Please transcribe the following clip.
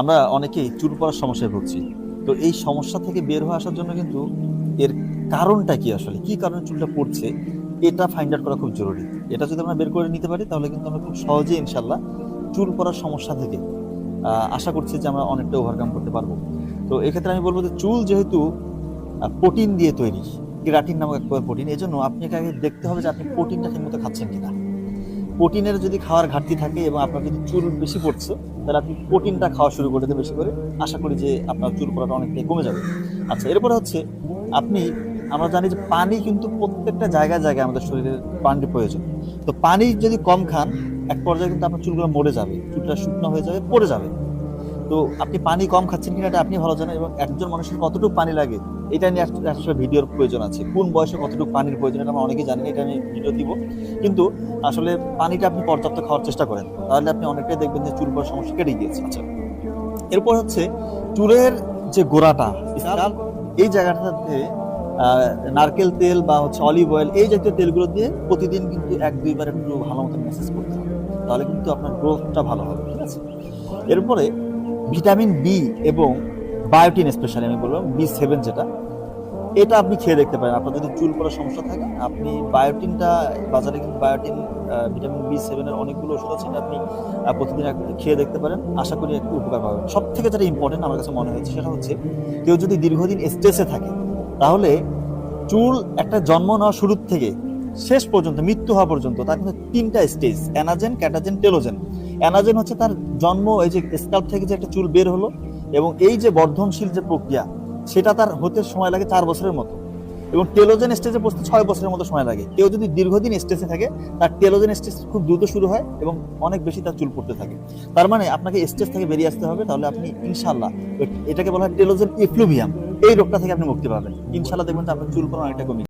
আমরা অনেকেই চুল পড়ার সমস্যায় ভুগছি। তো এই সমস্যা থেকে বের হয়ে আসার জন্য কিন্তু এর কারণটা কি, আসলে কি কারণে চুলটা পড়ছে, এটা ফাইন্ড আউট করা খুব জরুরি। এটা যদি আমরা বের করে নিতে পারি তাহলে কিন্তু আমরা খুব সহজেই ইনশাল্লাহ চুল পড়ার সমস্যা থেকে আশা করছি যে আমরা অনেকটা ওভারকাম করতে পারবো। তো এক্ষেত্রে আমি বলবো যে চুল যেহেতু প্রোটিন দিয়ে তৈরি, কেরাটিন নামক এক প্রোটিন, এই জন্য আপনাকে আগে দেখতে হবে যে আপনি প্রোটিনটা ঠিকমতো খাচ্ছেন কিনা। প্রোটিনের যদি খাওয়ার ঘাটতি থাকে এবং আপনার যদি চুল বেশি পড়ছে, তাহলে আপনি প্রোটিনটা খাওয়া শুরু করে দেন বেশি করে। আশা করি যে আপনার চুল পড়াটা অনেকটাই কমে যাবে। আচ্ছা, এরপরে হচ্ছে আপনি, আমরা জানি যে পানি কিন্তু প্রত্যেকটা জায়গায় জায়গায় আমাদের শরীরের পানির প্রয়োজন। তো পানি যদি কম খান, এক পর্যায়ে কিন্তু আপনার চুলগুলো মরে যাবে, চুলটা শুকনো হয়ে যাবে, পড়ে যাবে। তো আপনি পানি কম খাচ্ছেন কিনা এটা আপনি ভালো জানেন, এবং একজন মানুষের কতটুকু পানি লাগে এটা নিয়ে আসলে ভিডিওর প্রয়োজন আছে। কোন বয়সে কতটুকু পানির প্রয়োজন এটা আমরা অনেকেই জানি না, এটা আমি ভিডিও দিব। কিন্তু আসলে পানিটা আপনি পর্যাপ্ত খাওয়ার চেষ্টা করেন, তাহলে আপনি অনেকটাই দেখবেন যে চুল পড়ার সমস্যা কেটে গিয়েছে। আচ্ছা, এরপর হচ্ছে চুলের যে গোড়াটা, স্কাল্প, এই জায়গাটাতে নারকেল তেল বা হচ্ছে অলিভ অয়েল, এই জাতীয় তেলগুলো দিয়ে প্রতিদিন কিন্তু 1-2 বার একটু ভালো মতো ম্যাসেজ করতে হবে, তাহলে কিন্তু আপনার গ্রোথটা ভালো হবে। ঠিক আছে, এরপরে ভিটামিন বি এবং বায়োটিন, স্পেশালি আমি বললাম B7, যেটা এটা আপনি খেয়ে দেখতে পারেন। আপনার যদি চুল পড়ার সমস্যা থাকে, আপনি বায়োটিনটা, বাজারে কিন্তু বায়োটিন ভিটামিন B7-এর অনেকগুলো ওষুধ আছে, এটা আপনি প্রতিদিন খেয়ে দেখতে পারেন। আশা করি একটু উপকার পাবেন। সব থেকে যেটা ইম্পর্টেন্ট আমার কাছে মনে হয়েছে সেটা হচ্ছে, কেউ যদি দীর্ঘদিন স্ট্রেসে থাকে, তাহলে চুল একটা জন্ম নেওয়া শুরুর থেকে শেষ পর্যন্ত, মৃত্যু হওয়া পর্যন্ত, তার কিন্তু 3টা stage: anagen, catagen, telogen. Anagen হচ্ছে তার জন্ম, এই যে স্কাল্প থেকে যে একটা চুল বের হলো, এবং এই যে বর্ধনশীল যে প্রক্রিয়া, সেটা তার হতে সময় লাগে 4 বছরের মতো। এবং টেলোজেন স্টেজে পৌঁছতে 6 বছরের মতো সময় লাগে। কেউ যদি দীর্ঘদিন স্টেজে থাকে, তার টেলোজেন স্টেজ খুব দ্রুত শুরু হয় এবং অনেক বেশি তার চুল পড়তে থাকে। তার মানে আপনাকে স্টেজ থেকে বেরিয়ে আসতে হবে, তাহলে আপনি ইনশাল্লাহ, এটাকে বলা হয় টেলোজেন ইফ্লুভিয়াম, এই রোগটা থেকে আপনি মুক্তি পাবেন। ইনশাল্লাহ দেখবেন যে আপনার চুল পড়া অনেকটা কমে